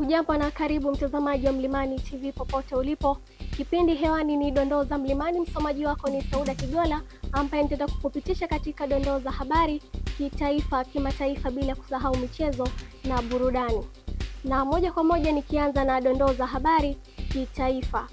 Hujambo na karibu mtazamaji wa Mlimani TV popote ulipo. Kipindi hewani ni dondoo za Mlimani. Msomaji wako ni Sauda Kigola ambaye nitaenda kukupitisha katika dondoo za habari kitaifa, kimataifa, bila kusahau michezo na burudani. Na moja kwa moja nikianza na dondoo za habari kitaifa.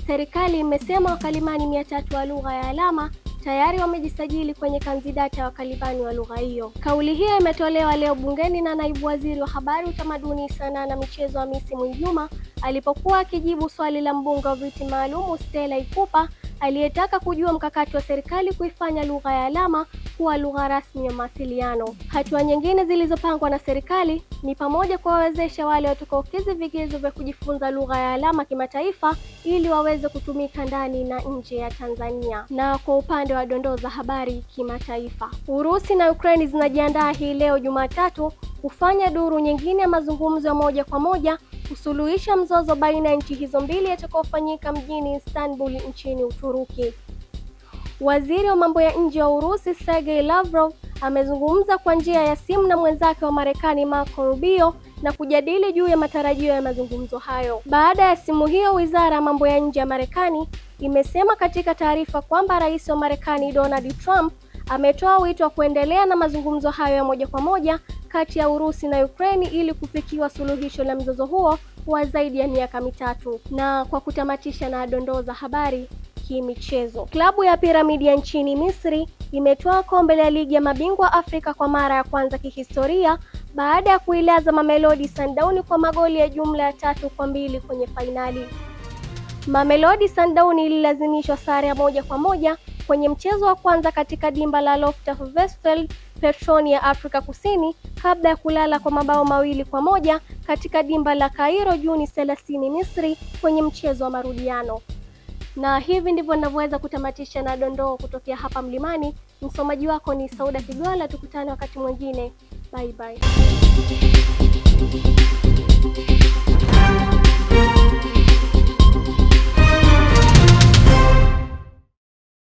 Serikali imesema wakalimani 300 wa lugha ya alama tayari wamejisajili kwenye kanzidata ya wakalimani wa lugha hiyo. Kauli hiyo imetolewa leo bungeni na naibu waziri wa habari, utamaduni, sanaa na michezo Hamisi Mwinjuma alipokuwa akijibu swali la mbunge wa viti maalum Stella Ikupa aliyetaka kujua mkakati wa serikali kuifanya lugha ya alama kuwa lugha rasmi ya mawasiliano. Hatua nyingine zilizopangwa na serikali ni pamoja kuwawezesha wale watakaokidhi vigezo vya kujifunza lugha ya alama kimataifa ili waweze kutumika ndani na nje ya Tanzania. Na kwa upande wa dondoo za habari kimataifa, Urusi na Ukraine zinajiandaa hii leo Jumatatu kufanya duru nyingine ya mazungumzo ya moja kwa moja kusuluhisha mzozo baina ya nchi hizo mbili yatakayofanyika mjini Istanbul nchini Uturuki. Waziri wa mambo ya nje wa Urusi Sergei Lavrov amezungumza kwa njia ya simu na mwenzake wa Marekani Marco Rubio na kujadili juu ya matarajio ya mazungumzo hayo. Baada ya simu hiyo, Wizara ya Mambo ya Nje ya Marekani imesema katika taarifa kwamba Rais wa Marekani Donald Trump ametoa wito wa kuendelea na mazungumzo hayo ya moja kwa moja kati ya Urusi na Ukraine ili kufikiwa suluhisho la mzozo huo wa zaidi ya miaka mitatu. Na kwa kutamatisha na dondoo za habari kimichezo, klabu ya Piramidi ya nchini Misri imetoa kombe la ligi ya mabingwa Afrika kwa mara ya kwanza kihistoria baada ya kuilaza Mamelodi Sundowns kwa magoli ya jumla ya 3-2 kwenye fainali. Mamelodi Sundowns ililazimishwa sare ya 1-1 kwenye mchezo wa kwanza katika dimba la Loftus-Versfeld Petroni ya Afrika Kusini kabla ya kulala kwa mabao 2-1 katika dimba la Cairo Juni 30 Misri kwenye mchezo wa marudiano. Na hivi ndivyo ninavyoweza kutamatisha na dondoo kutokea hapa Mlimani. Msomaji wako ni Sauda Kigola. Tukutane wakati mwingine. Bye bye.